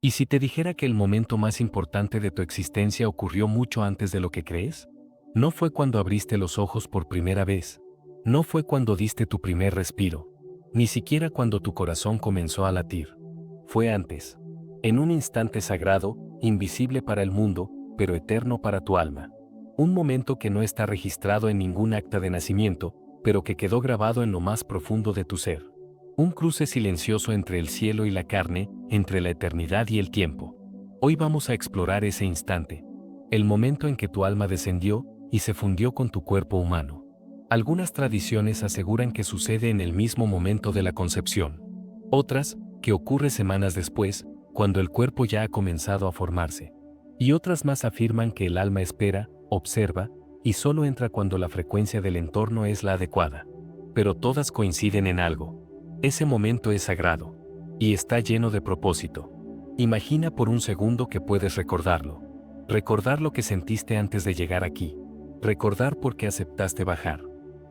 ¿Y si te dijera que el momento más importante de tu existencia ocurrió mucho antes de lo que crees? No fue cuando abriste los ojos por primera vez. No fue cuando diste tu primer respiro. Ni siquiera cuando tu corazón comenzó a latir. Fue antes. En un instante sagrado, invisible para el mundo, pero eterno para tu alma. Un momento que no está registrado en ningún acta de nacimiento, pero que quedó grabado en lo más profundo de tu ser. Un cruce silencioso entre el cielo y la carne, entre la eternidad y el tiempo. Hoy vamos a explorar ese instante. El momento en que tu alma descendió y se fundió con tu cuerpo humano. Algunas tradiciones aseguran que sucede en el mismo momento de la concepción. Otras, que ocurre semanas después, cuando el cuerpo ya ha comenzado a formarse. Y otras más afirman que el alma espera, observa, y solo entra cuando la frecuencia del entorno es la adecuada. Pero todas coinciden en algo. Ese momento es sagrado. Y está lleno de propósito. Imagina por un segundo que puedes recordarlo. Recordar lo que sentiste antes de llegar aquí. Recordar por qué aceptaste bajar.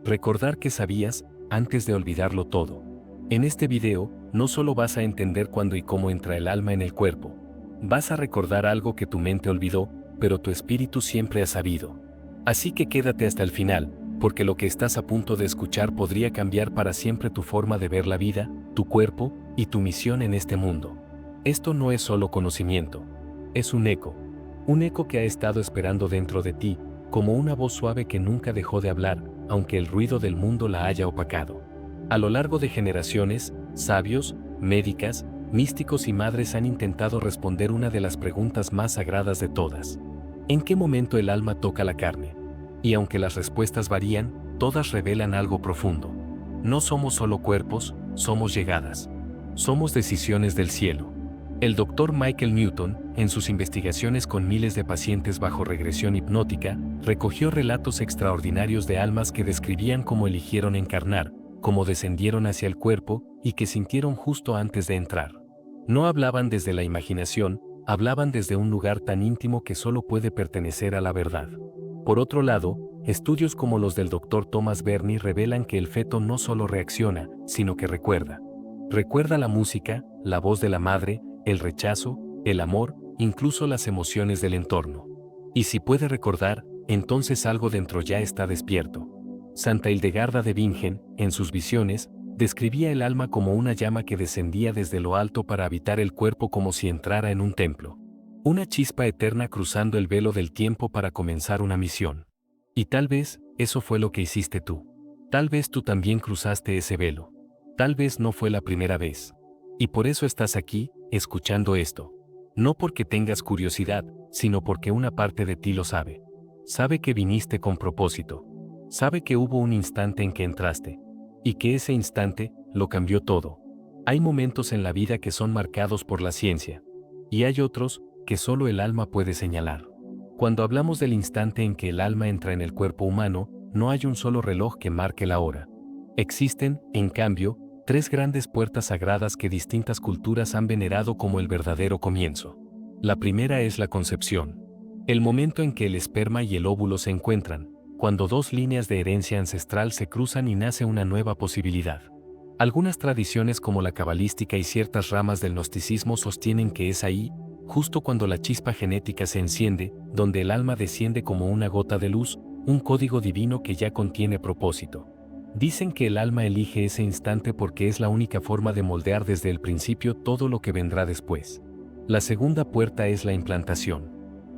Recordar que sabías, antes de olvidarlo todo. En este video, no solo vas a entender cuándo y cómo entra el alma en el cuerpo. Vas a recordar algo que tu mente olvidó, pero tu espíritu siempre ha sabido. Así que quédate hasta el final, porque lo que estás a punto de escuchar podría cambiar para siempre tu forma de ver la vida, tu cuerpo y tu misión en este mundo. Esto no es solo conocimiento, es un eco que ha estado esperando dentro de ti, como una voz suave que nunca dejó de hablar, aunque el ruido del mundo la haya opacado. A lo largo de generaciones, sabios, médicas, místicos y madres han intentado responder una de las preguntas más sagradas de todas. ¿En qué momento el alma toca la carne? Y aunque las respuestas varían, todas revelan algo profundo. No somos solo cuerpos, somos llegadas. Somos decisiones del cielo. El Dr. Michael Newton, en sus investigaciones con miles de pacientes bajo regresión hipnótica, recogió relatos extraordinarios de almas que describían cómo eligieron encarnar, cómo descendieron hacia el cuerpo y que sintieron justo antes de entrar. No hablaban desde la imaginación, hablaban desde un lugar tan íntimo que solo puede pertenecer a la verdad. Por otro lado, estudios como los del Dr. Thomas Berney revelan que el feto no solo reacciona, sino que recuerda. Recuerda la música, la voz de la madre, el rechazo, el amor, incluso las emociones del entorno. Y si puede recordar, entonces algo dentro ya está despierto. Santa Hildegarda de Bingen, en sus visiones, describía el alma como una llama que descendía desde lo alto para habitar el cuerpo como si entrara en un templo. Una chispa eterna cruzando el velo del tiempo para comenzar una misión. Y tal vez, eso fue lo que hiciste tú. Tal vez tú también cruzaste ese velo. Tal vez no fue la primera vez. Y por eso estás aquí, escuchando esto. No porque tengas curiosidad, sino porque una parte de ti lo sabe. Sabe que viniste con propósito. Sabe que hubo un instante en que entraste. Y que ese instante, lo cambió todo. Hay momentos en la vida que son marcados por la ciencia. Y hay otros, que solo el alma puede señalar. Cuando hablamos del instante en que el alma entra en el cuerpo humano, no hay un solo reloj que marque la hora. Existen, en cambio, tres grandes puertas sagradas que distintas culturas han venerado como el verdadero comienzo. La primera es la concepción. El momento en que el esperma y el óvulo se encuentran, cuando dos líneas de herencia ancestral se cruzan y nace una nueva posibilidad. Algunas tradiciones como la cabalística y ciertas ramas del gnosticismo sostienen que es ahí, justo cuando la chispa genética se enciende, donde el alma desciende como una gota de luz, un código divino que ya contiene propósito. Dicen que el alma elige ese instante porque es la única forma de moldear desde el principio todo lo que vendrá después. La segunda puerta es la implantación.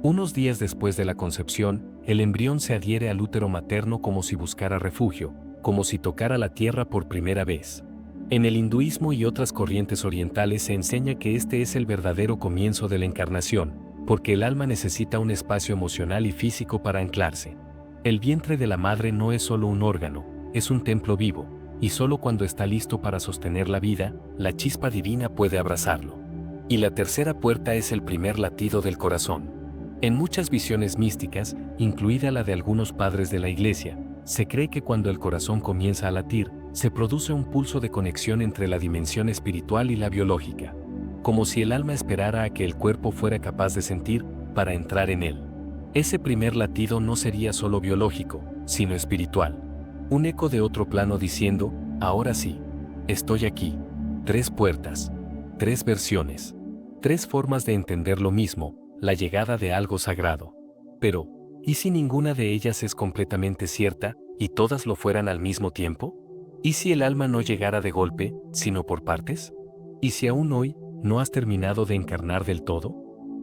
Unos días después de la concepción, el embrión se adhiere al útero materno como si buscara refugio, como si tocara la tierra por primera vez. En el hinduismo y otras corrientes orientales se enseña que este es el verdadero comienzo de la encarnación, porque el alma necesita un espacio emocional y físico para anclarse. El vientre de la madre no es solo un órgano, es un templo vivo, y solo cuando está listo para sostener la vida, la chispa divina puede abrazarlo. Y la tercera puerta es el primer latido del corazón. En muchas visiones místicas, incluida la de algunos padres de la Iglesia, se cree que cuando el corazón comienza a latir, se produce un pulso de conexión entre la dimensión espiritual y la biológica, como si el alma esperara a que el cuerpo fuera capaz de sentir para entrar en él. Ese primer latido no sería solo biológico, sino espiritual. Un eco de otro plano diciendo, ahora sí, estoy aquí. Tres puertas, tres versiones. Tres formas de entender lo mismo, la llegada de algo sagrado. Pero, ¿y si ninguna de ellas es completamente cierta, y todas lo fueran al mismo tiempo? ¿Y si el alma no llegara de golpe, sino por partes? ¿Y si aún hoy no has terminado de encarnar del todo?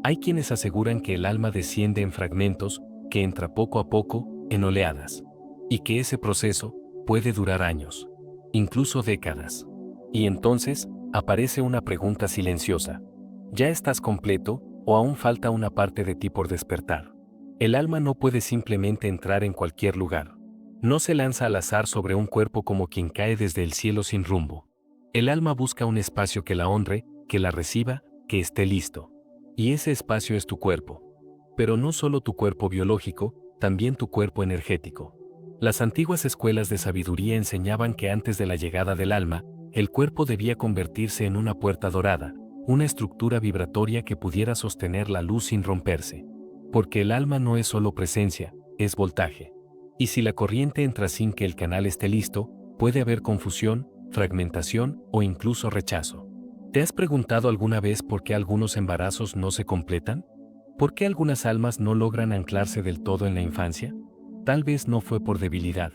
Hay quienes aseguran que el alma desciende en fragmentos, que entra poco a poco, en oleadas, y que ese proceso puede durar años, incluso décadas. Y entonces, aparece una pregunta silenciosa. ¿Ya estás completo, o aún falta una parte de ti por despertar? El alma no puede simplemente entrar en cualquier lugar. No se lanza al azar sobre un cuerpo como quien cae desde el cielo sin rumbo. El alma busca un espacio que la honre, que la reciba, que esté listo. Y ese espacio es tu cuerpo. Pero no solo tu cuerpo biológico, también tu cuerpo energético. Las antiguas escuelas de sabiduría enseñaban que antes de la llegada del alma, el cuerpo debía convertirse en una puerta dorada, una estructura vibratoria que pudiera sostener la luz sin romperse. Porque el alma no es solo presencia, es voltaje. Y si la corriente entra sin que el canal esté listo, puede haber confusión, fragmentación o incluso rechazo. ¿Te has preguntado alguna vez por qué algunos embarazos no se completan? ¿Por qué algunas almas no logran anclarse del todo en la infancia? Tal vez no fue por debilidad,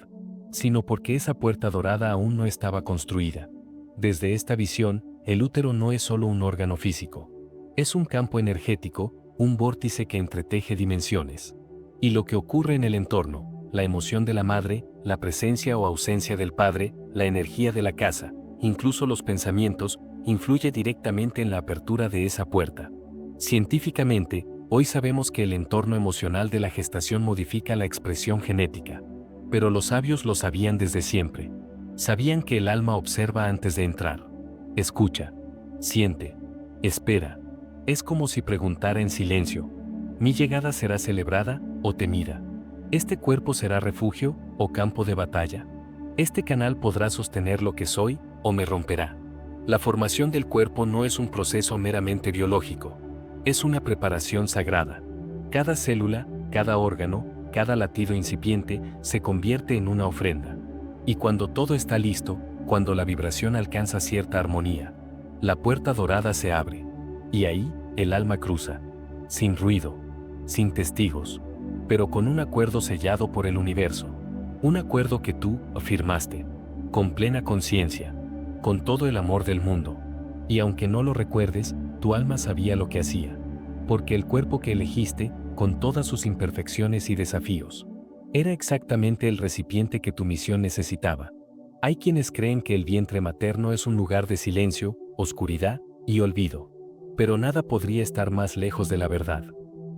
sino porque esa puerta dorada aún no estaba construida. Desde esta visión, el útero no es solo un órgano físico. Es un campo energético, un vórtice que entreteje dimensiones. Y lo que ocurre en el entorno, la emoción de la madre, la presencia o ausencia del padre, la energía de la casa, incluso los pensamientos, influye directamente en la apertura de esa puerta. Científicamente, hoy sabemos que el entorno emocional de la gestación modifica la expresión genética. Pero los sabios lo sabían desde siempre. Sabían que el alma observa antes de entrar. Escucha, siente, espera. Es como si preguntara en silencio: ¿mi llegada será celebrada o temida? ¿Este cuerpo será refugio o campo de batalla? ¿Este canal podrá sostener lo que soy o me romperá? La formación del cuerpo no es un proceso meramente biológico. Es una preparación sagrada. Cada célula, cada órgano, cada latido incipiente se convierte en una ofrenda. Y cuando todo está listo, cuando la vibración alcanza cierta armonía, la puerta dorada se abre. Y ahí, el alma cruza. Sin ruido, sin testigos, pero con un acuerdo sellado por el universo. Un acuerdo que tú firmaste, con plena conciencia, con todo el amor del mundo. Y aunque no lo recuerdes, tu alma sabía lo que hacía. Porque el cuerpo que elegiste, con todas sus imperfecciones y desafíos, era exactamente el recipiente que tu misión necesitaba. Hay quienes creen que el vientre materno es un lugar de silencio, oscuridad y olvido. Pero nada podría estar más lejos de la verdad.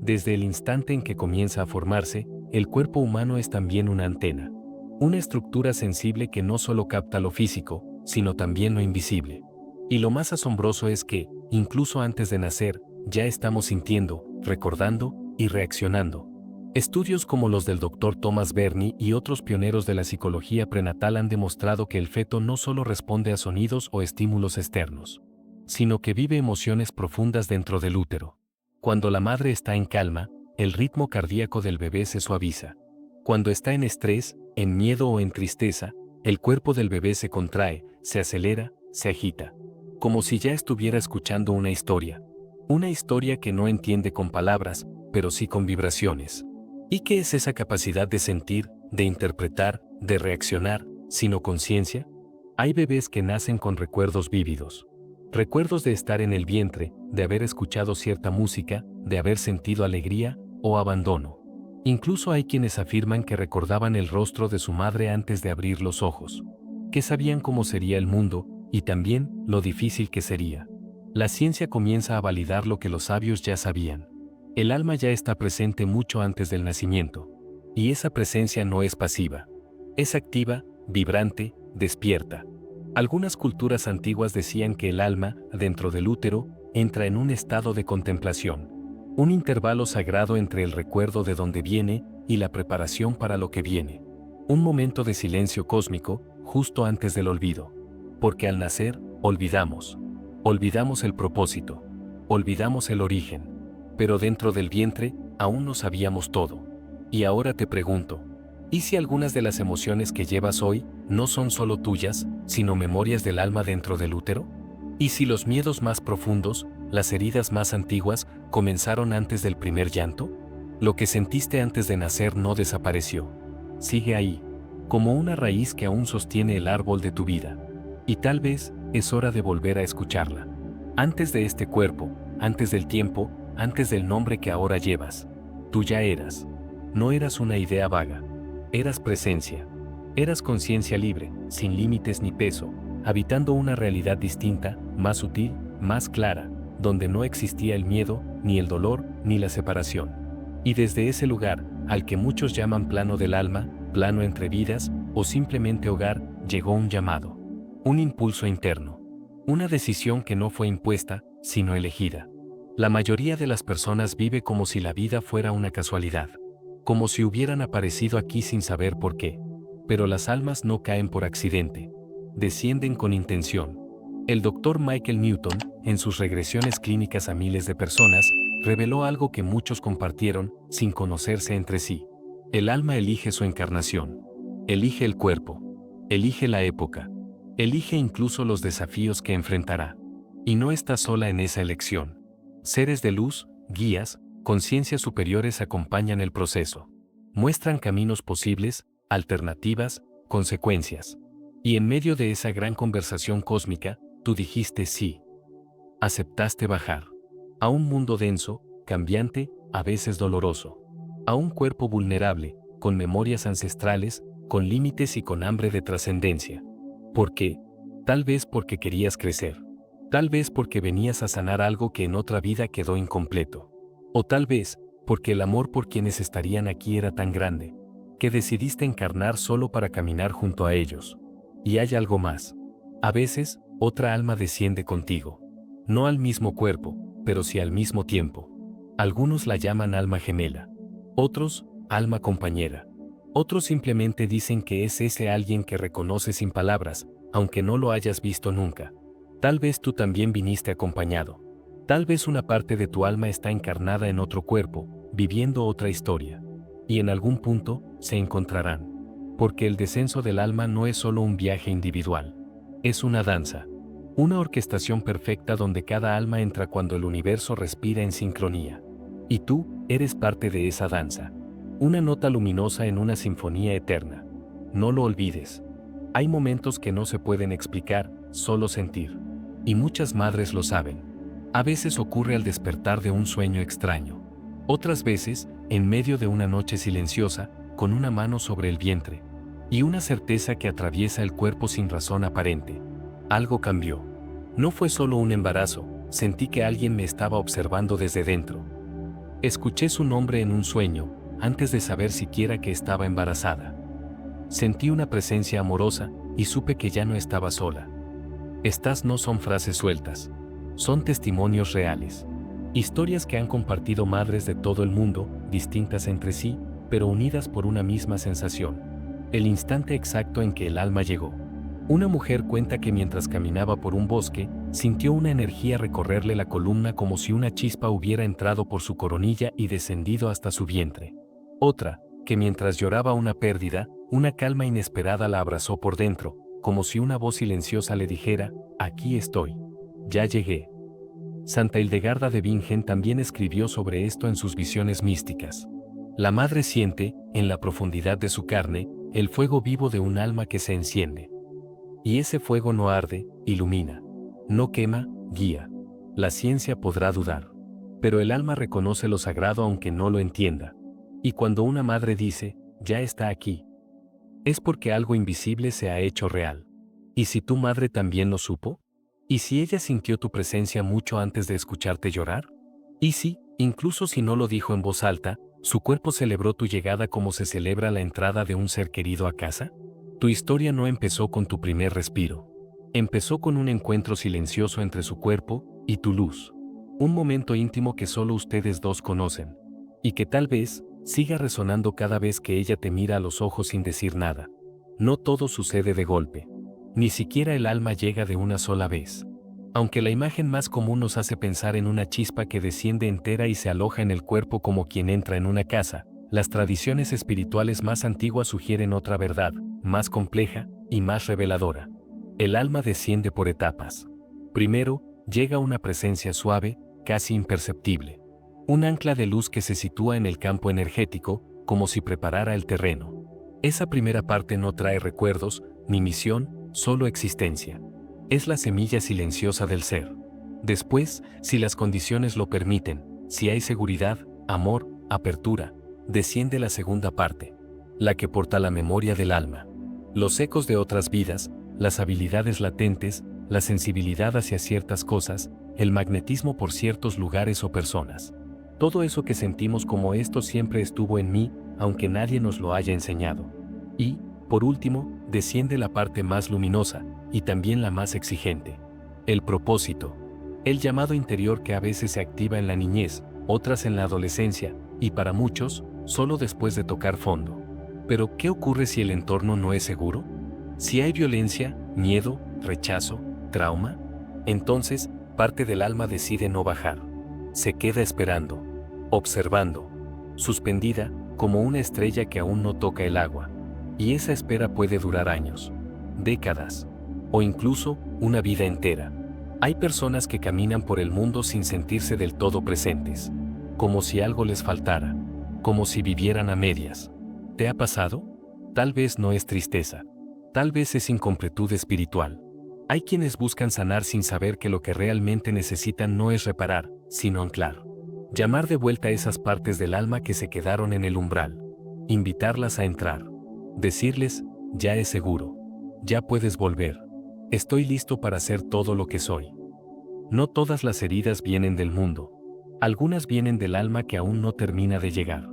Desde el instante en que comienza a formarse, el cuerpo humano es también una antena. Una estructura sensible que no solo capta lo físico, sino también lo invisible. Y lo más asombroso es que, incluso antes de nacer, ya estamos sintiendo, recordando y reaccionando. Estudios como los del Dr. Thomas Berney y otros pioneros de la psicología prenatal han demostrado que el feto no solo responde a sonidos o estímulos externos, sino que vive emociones profundas dentro del útero. Cuando la madre está en calma, el ritmo cardíaco del bebé se suaviza. Cuando está en estrés, en miedo o en tristeza, el cuerpo del bebé se contrae, se acelera, se agita, como si ya estuviera escuchando una historia. Una historia que no entiende con palabras, pero sí con vibraciones. ¿Y qué es esa capacidad de sentir, de interpretar, de reaccionar, sino conciencia? Hay bebés que nacen con recuerdos vívidos. Recuerdos de estar en el vientre, de haber escuchado cierta música, de haber sentido alegría o abandono. Incluso hay quienes afirman que recordaban el rostro de su madre antes de abrir los ojos, que sabían cómo sería el mundo y también lo difícil que sería. La ciencia comienza a validar lo que los sabios ya sabían. El alma ya está presente mucho antes del nacimiento. Y esa presencia no es pasiva. Es activa, vibrante, despierta. Algunas culturas antiguas decían que el alma, dentro del útero, entra en un estado de contemplación. Un intervalo sagrado entre el recuerdo de dónde viene y la preparación para lo que viene. Un momento de silencio cósmico, justo antes del olvido. Porque al nacer, olvidamos. Olvidamos el propósito. Olvidamos el origen. Pero dentro del vientre, aún no sabíamos todo. Y ahora te pregunto, ¿y si algunas de las emociones que llevas hoy no son solo tuyas, sino memorias del alma dentro del útero? ¿Y si los miedos más profundos, las heridas más antiguas, comenzaron antes del primer llanto? Lo que sentiste antes de nacer no desapareció. Sigue ahí, como una raíz que aún sostiene el árbol de tu vida. Y tal vez es hora de volver a escucharla. Antes de este cuerpo, antes del tiempo, antes del nombre que ahora llevas, tú ya eras. No eras una idea vaga. Eras presencia. Eras conciencia libre, sin límites ni peso, habitando una realidad distinta, más sutil, más clara, donde no existía el miedo, ni el dolor, ni la separación. Y desde ese lugar, al que muchos llaman plano del alma, plano entre vidas, o simplemente hogar, llegó un llamado. Un impulso interno. Una decisión que no fue impuesta, sino elegida. La mayoría de las personas vive como si la vida fuera una casualidad. Como si hubieran aparecido aquí sin saber por qué. Pero las almas no caen por accidente. Descienden con intención. El doctor Michael Newton, en sus regresiones clínicas a miles de personas, reveló algo que muchos compartieron, sin conocerse entre sí. El alma elige su encarnación. Elige el cuerpo. Elige la época. Elige incluso los desafíos que enfrentará. Y no está sola en esa elección. Seres de luz, guías, conciencias superiores acompañan el proceso. Muestran caminos posibles, alternativas, consecuencias. Y en medio de esa gran conversación cósmica, tú dijiste sí. Aceptaste bajar. A un mundo denso, cambiante, a veces doloroso. A un cuerpo vulnerable, con memorias ancestrales, con límites y con hambre de trascendencia. ¿Por qué? Tal vez porque querías crecer. Tal vez porque venías a sanar algo que en otra vida quedó incompleto. O tal vez porque el amor por quienes estarían aquí era tan grande, que decidiste encarnar solo para caminar junto a ellos. Y hay algo más. A veces, otra alma desciende contigo. No al mismo cuerpo, pero sí al mismo tiempo. Algunos la llaman alma gemela. Otros, alma compañera. Otros simplemente dicen que es ese alguien que reconoce sin palabras, aunque no lo hayas visto nunca. Tal vez tú también viniste acompañado. Tal vez una parte de tu alma está encarnada en otro cuerpo, viviendo otra historia. Y en algún punto, se encontrarán. Porque el descenso del alma no es solo un viaje individual. Es una danza. Una orquestación perfecta donde cada alma entra cuando el universo respira en sincronía. Y tú, eres parte de esa danza. Una nota luminosa en una sinfonía eterna. No lo olvides. Hay momentos que no se pueden explicar, solo sentir. Y muchas madres lo saben. A veces ocurre al despertar de un sueño extraño. Otras veces, en medio de una noche silenciosa, con una mano sobre el vientre. Y una certeza que atraviesa el cuerpo sin razón aparente. Algo cambió. No fue solo un embarazo, sentí que alguien me estaba observando desde dentro. Escuché su nombre en un sueño, antes de saber siquiera que estaba embarazada. Sentí una presencia amorosa, y supe que ya no estaba sola. Estas no son frases sueltas. Son testimonios reales. Historias que han compartido madres de todo el mundo, distintas entre sí, pero unidas por una misma sensación. El instante exacto en que el alma llegó. Una mujer cuenta que mientras caminaba por un bosque, sintió una energía recorrerle la columna como si una chispa hubiera entrado por su coronilla y descendido hasta su vientre. Otra, que mientras lloraba una pérdida, una calma inesperada la abrazó por dentro, como si una voz silenciosa le dijera, aquí estoy. Ya llegué. Santa Hildegarda de Bingen también escribió sobre esto en sus visiones místicas. La madre siente, en la profundidad de su carne, el fuego vivo de un alma que se enciende. Y ese fuego no arde, ilumina. No quema, guía. La ciencia podrá dudar. Pero el alma reconoce lo sagrado aunque no lo entienda. Y cuando una madre dice, ya está aquí, es porque algo invisible se ha hecho real. ¿Y si tu madre también lo supo? ¿Y si ella sintió tu presencia mucho antes de escucharte llorar? ¿Y si, incluso si no lo dijo en voz alta, su cuerpo celebró tu llegada como se celebra la entrada de un ser querido a casa? Tu historia no empezó con tu primer respiro. Empezó con un encuentro silencioso entre su cuerpo y tu luz. Un momento íntimo que solo ustedes dos conocen. Y que tal vez siga resonando cada vez que ella te mira a los ojos sin decir nada. No todo sucede de golpe. Ni siquiera el alma llega de una sola vez. Aunque la imagen más común nos hace pensar en una chispa que desciende entera y se aloja en el cuerpo como quien entra en una casa, las tradiciones espirituales más antiguas sugieren otra verdad, más compleja y más reveladora. El alma desciende por etapas. Primero, Llega una presencia suave, casi imperceptible. Un ancla de luz que se sitúa en el campo energético, como si preparara el terreno. Esa primera parte no trae recuerdos, ni misión, solo existencia. Es la semilla silenciosa del ser. Después, si las condiciones lo permiten, si hay seguridad, amor, apertura, desciende la segunda parte, la que porta la memoria del alma. Los ecos de otras vidas, las habilidades latentes, la sensibilidad hacia ciertas cosas, el magnetismo por ciertos lugares o personas. Todo eso que sentimos como esto siempre estuvo en mí, aunque nadie nos lo haya enseñado. Y, por último, desciende la parte más luminosa, y también la más exigente. El propósito. El llamado interior que a veces se activa en la niñez, otras en la adolescencia, y para muchos, solo después de tocar fondo. Pero, ¿qué ocurre si el entorno no es seguro? Si hay violencia, miedo, rechazo, trauma, entonces, parte del alma decide no bajar. Se queda esperando, observando, suspendida, como una estrella que aún no toca el agua. Y esa espera puede durar años, décadas, o incluso una vida entera. Hay personas que caminan por el mundo sin sentirse del todo presentes, como si algo les faltara, como si vivieran a medias. ¿Te ha pasado? Tal vez no es tristeza, tal vez es incompletud espiritual. Hay quienes buscan sanar sin saber que lo que realmente necesitan no es reparar, sino anclar. Llamar de vuelta a esas partes del alma que se quedaron en el umbral. Invitarlas a entrar. Decirles, ya es seguro. Ya puedes volver. Estoy listo para ser todo lo que soy. No todas las heridas vienen del mundo. Algunas vienen del alma que aún no termina de llegar.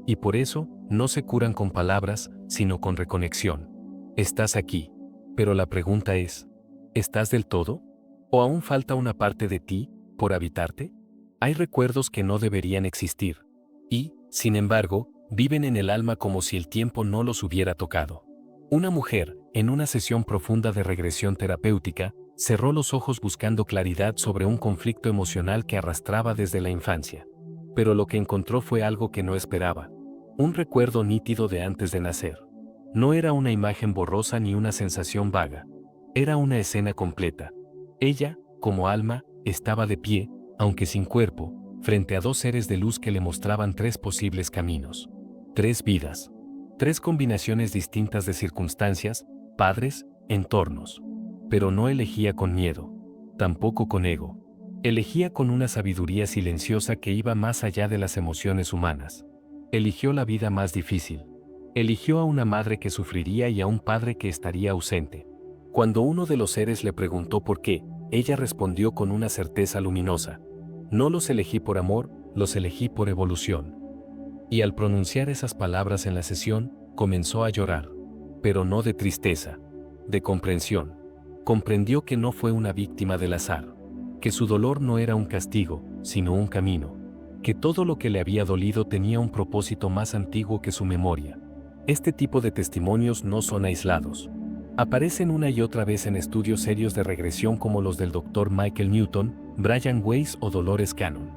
Y por eso, no se curan con palabras, sino con reconexión. Estás aquí. Pero la pregunta es, ¿estás del todo? ¿O aún falta una parte de ti, por habitarte? Hay recuerdos que no deberían existir. Y, sin embargo, viven en el alma como si el tiempo no los hubiera tocado. Una mujer, en una sesión profunda de regresión terapéutica, cerró los ojos buscando claridad sobre un conflicto emocional que arrastraba desde la infancia. Pero lo que encontró fue algo que no esperaba. Un recuerdo nítido de antes de nacer. No era una imagen borrosa ni una sensación vaga. Era una escena completa. Ella, como alma, estaba de pie, aunque sin cuerpo, frente a dos seres de luz que le mostraban tres posibles caminos. Tres vidas. Tres combinaciones distintas de circunstancias, padres, entornos. Pero no elegía con miedo, tampoco con ego. Elegía con una sabiduría silenciosa que iba más allá de las emociones humanas. Eligió la vida más difícil. Eligió a una madre que sufriría y a un padre que estaría ausente. Cuando uno de los seres le preguntó por qué, ella respondió con una certeza luminosa. No los elegí por amor, los elegí por evolución. Y al pronunciar esas palabras en la sesión, comenzó a llorar. Pero no de tristeza, de comprensión. Comprendió que no fue una víctima del azar. Que su dolor no era un castigo, sino un camino. Que todo lo que le había dolido tenía un propósito más antiguo que su memoria. Este tipo de testimonios no son aislados. Aparecen una y otra vez en estudios serios de regresión como los del Dr. Michael Newton, Brian Weiss o Dolores Cannon.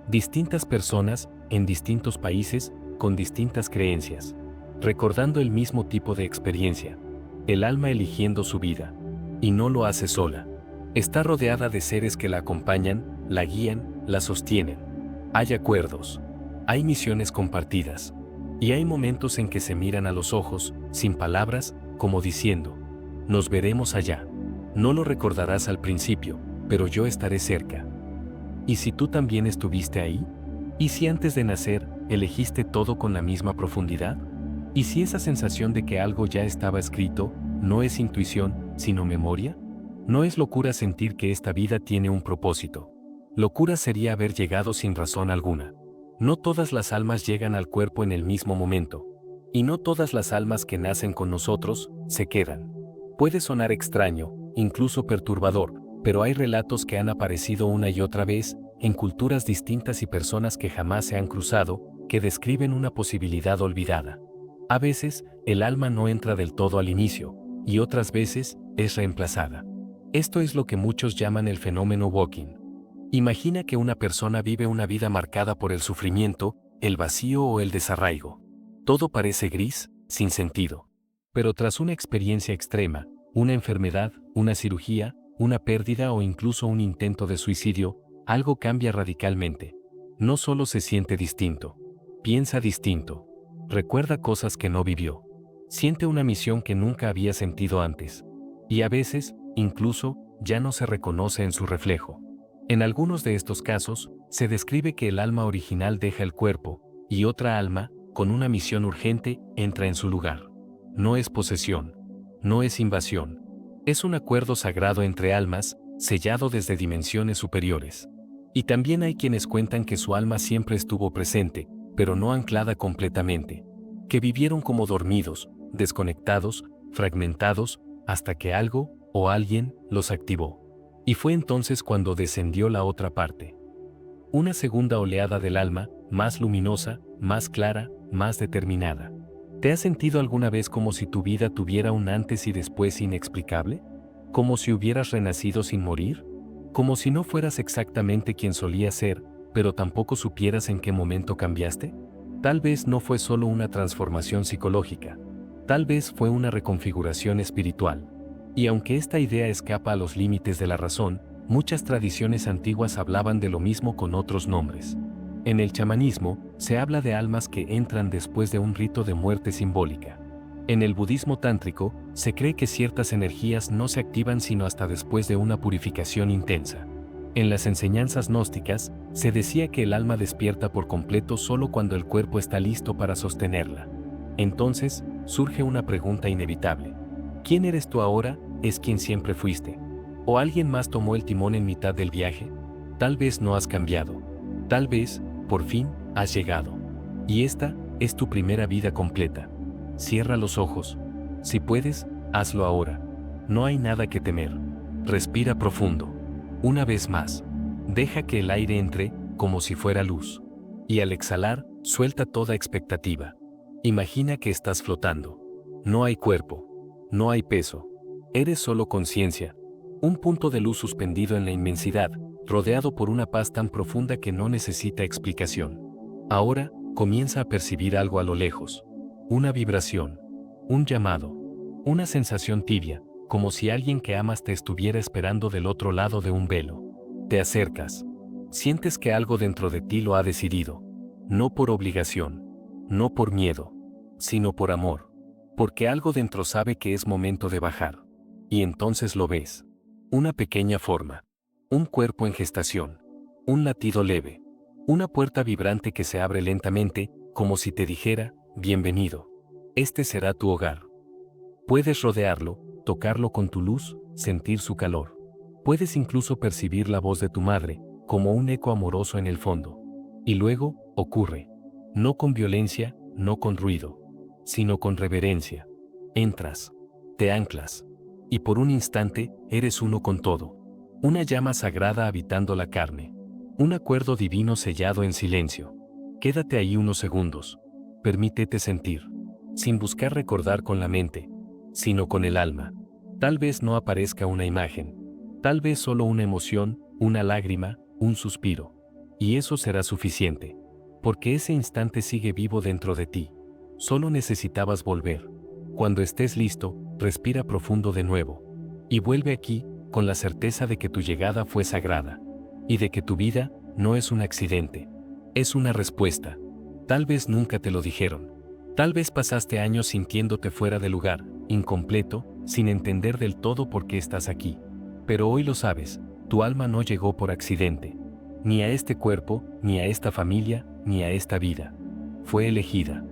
Distintas personas, en distintos países, con distintas creencias. Recordando el mismo tipo de experiencia. El alma eligiendo su vida. Y no lo hace sola. Está rodeada de seres que la acompañan, la guían, la sostienen. Hay acuerdos. Hay misiones compartidas. Y hay momentos en que se miran a los ojos, sin palabras, como diciendo, nos veremos allá. No lo recordarás al principio, pero yo estaré cerca. ¿Y si tú también estuviste ahí? ¿Y si antes de nacer, elegiste todo con la misma profundidad? ¿Y si esa sensación de que algo ya estaba escrito, no es intuición, sino memoria? No es locura sentir que esta vida tiene un propósito. Locura sería haber llegado sin razón alguna. No todas las almas llegan al cuerpo en el mismo momento. Y no todas las almas que nacen con nosotros, se quedan. Puede sonar extraño, incluso perturbador, pero hay relatos que han aparecido una y otra vez, en culturas distintas y personas que jamás se han cruzado, que describen una posibilidad olvidada. A veces, el alma no entra del todo al inicio, y otras veces, es reemplazada. Esto es lo que muchos llaman el fenómeno walking. Imagina que una persona vive una vida marcada por el sufrimiento, el vacío o el desarraigo. Todo parece gris, sin sentido. Pero tras una experiencia extrema, una enfermedad, una cirugía, una pérdida o incluso un intento de suicidio, algo cambia radicalmente. No solo se siente distinto, piensa distinto, recuerda cosas que no vivió, siente una misión que nunca había sentido antes. Y a veces, incluso, ya no se reconoce en su reflejo. En algunos de estos casos, se describe que el alma original deja el cuerpo, y otra alma, con una misión urgente, entra en su lugar. No es posesión, no es invasión. Es un acuerdo sagrado entre almas, sellado desde dimensiones superiores. Y también hay quienes cuentan que su alma siempre estuvo presente, pero no anclada completamente. Que vivieron como dormidos, desconectados, fragmentados, hasta que algo, o alguien, los activó. Y fue entonces cuando descendió la otra parte. Una segunda oleada del alma, más luminosa, más clara, más determinada. ¿Te has sentido alguna vez como si tu vida tuviera un antes y después inexplicable? ¿Como si hubieras renacido sin morir? ¿Como si no fueras exactamente quien solías ser, pero tampoco supieras en qué momento cambiaste? Tal vez no fue solo una transformación psicológica. Tal vez fue una reconfiguración espiritual. Y aunque esta idea escapa a los límites de la razón, muchas tradiciones antiguas hablaban de lo mismo con otros nombres. En el chamanismo, se habla de almas que entran después de un rito de muerte simbólica. En el budismo tántrico, se cree que ciertas energías no se activan sino hasta después de una purificación intensa. En las enseñanzas gnósticas, se decía que el alma despierta por completo solo cuando el cuerpo está listo para sostenerla. Entonces, surge una pregunta inevitable. ¿Quién eres tú ahora? ¿Es quien siempre fuiste? ¿O alguien más tomó el timón en mitad del viaje? Tal vez no has cambiado. Tal vez, por fin, has llegado. Y esta es tu primera vida completa. Cierra los ojos. Si puedes, hazlo ahora. No hay nada que temer. Respira profundo. Una vez más. Deja que el aire entre, como si fuera luz. Y al exhalar, suelta toda expectativa. Imagina que estás flotando. No hay cuerpo. No hay peso. Eres solo conciencia. Un punto de luz suspendido en la inmensidad, rodeado por una paz tan profunda que no necesita explicación. Ahora, comienza a percibir algo a lo lejos. Una vibración. Un llamado. Una sensación tibia, como si alguien que amas te estuviera esperando del otro lado de un velo. Te acercas. Sientes que algo dentro de ti lo ha decidido. No por obligación. No por miedo. Sino por amor. Porque algo dentro sabe que es momento de bajar. Y entonces lo ves. Una pequeña forma. Un cuerpo en gestación. Un latido leve. Una puerta vibrante que se abre lentamente, como si te dijera, bienvenido. Este será tu hogar. Puedes rodearlo, tocarlo con tu luz, sentir su calor. Puedes incluso percibir la voz de tu madre, como un eco amoroso en el fondo. Y luego, ocurre. No con violencia, no con ruido, sino con reverencia. Entras. Te anclas. Y por un instante, eres uno con todo. Una llama sagrada habitando la carne. Un acuerdo divino sellado en silencio. Quédate ahí unos segundos. Permítete sentir. Sin buscar recordar con la mente, sino con el alma. Tal vez no aparezca una imagen. Tal vez solo una emoción, una lágrima, un suspiro. Y eso será suficiente. Porque ese instante sigue vivo dentro de ti. Solo necesitabas volver. Cuando estés listo, respira profundo de nuevo. Y vuelve aquí, con la certeza de que tu llegada fue sagrada. Y de que tu vida no es un accidente. Es una respuesta. Tal vez nunca te lo dijeron. Tal vez pasaste años sintiéndote fuera de lugar, incompleto, sin entender del todo por qué estás aquí. Pero hoy lo sabes, tu alma no llegó por accidente. Ni a este cuerpo, ni a esta familia, ni a esta vida. Fue elegida.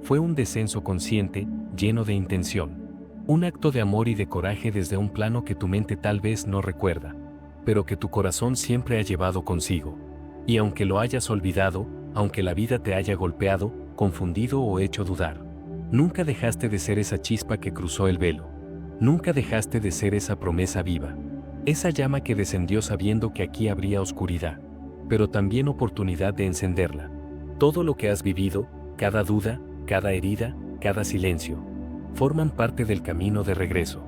Fue un descenso consciente, lleno de intención. Un acto de amor y de coraje desde un plano que tu mente tal vez no recuerda, pero que tu corazón siempre ha llevado consigo. Y aunque lo hayas olvidado, aunque la vida te haya golpeado, confundido o hecho dudar, nunca dejaste de ser esa chispa que cruzó el velo. Nunca dejaste de ser esa promesa viva. Esa llama que descendió sabiendo que aquí habría oscuridad, pero también oportunidad de encenderla. Todo lo que has vivido, cada duda, cada herida, cada silencio, forman parte del camino de regreso.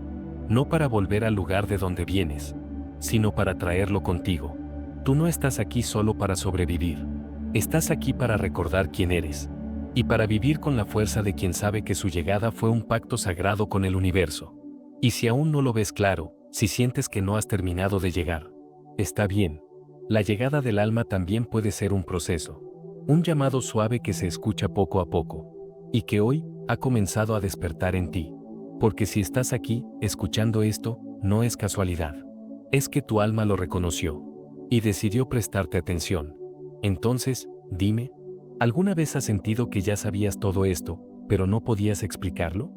No para volver al lugar de donde vienes, sino para traerlo contigo. Tú no estás aquí solo para sobrevivir. Estás aquí para recordar quién eres. Y para vivir con la fuerza de quien sabe que su llegada fue un pacto sagrado con el universo. Y si aún no lo ves claro, Si sientes que no has terminado de llegar, está bien. La llegada del alma también puede ser un proceso. Un llamado suave que se escucha poco a poco. Y que hoy ha comenzado a despertar en ti. Porque si estás aquí, escuchando esto, no es casualidad. Es que tu alma lo reconoció. Y decidió prestarte atención. Entonces, dime, ¿alguna vez has sentido que ya sabías todo esto, pero no podías explicarlo?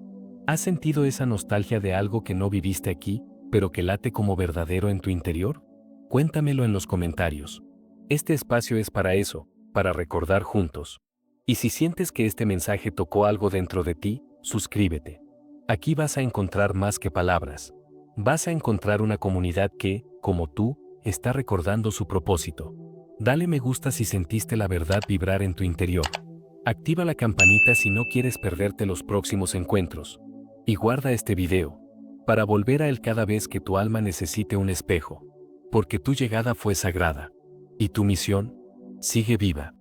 ¿Has sentido esa nostalgia de algo que no viviste aquí, pero que late como verdadero en tu interior? Cuéntamelo en los comentarios. Este espacio es para eso, para recordar juntos. Y si sientes que este mensaje tocó algo dentro de ti, suscríbete. Aquí vas a encontrar más que palabras. Vas a encontrar una comunidad que, como tú, está recordando su propósito. Dale me gusta si sentiste la verdad vibrar en tu interior. Activa la campanita si no quieres perderte los próximos encuentros. Y guarda este video, para volver a él cada vez que tu alma necesite un espejo. Porque tu llegada fue sagrada. Y tu misión sigue viva.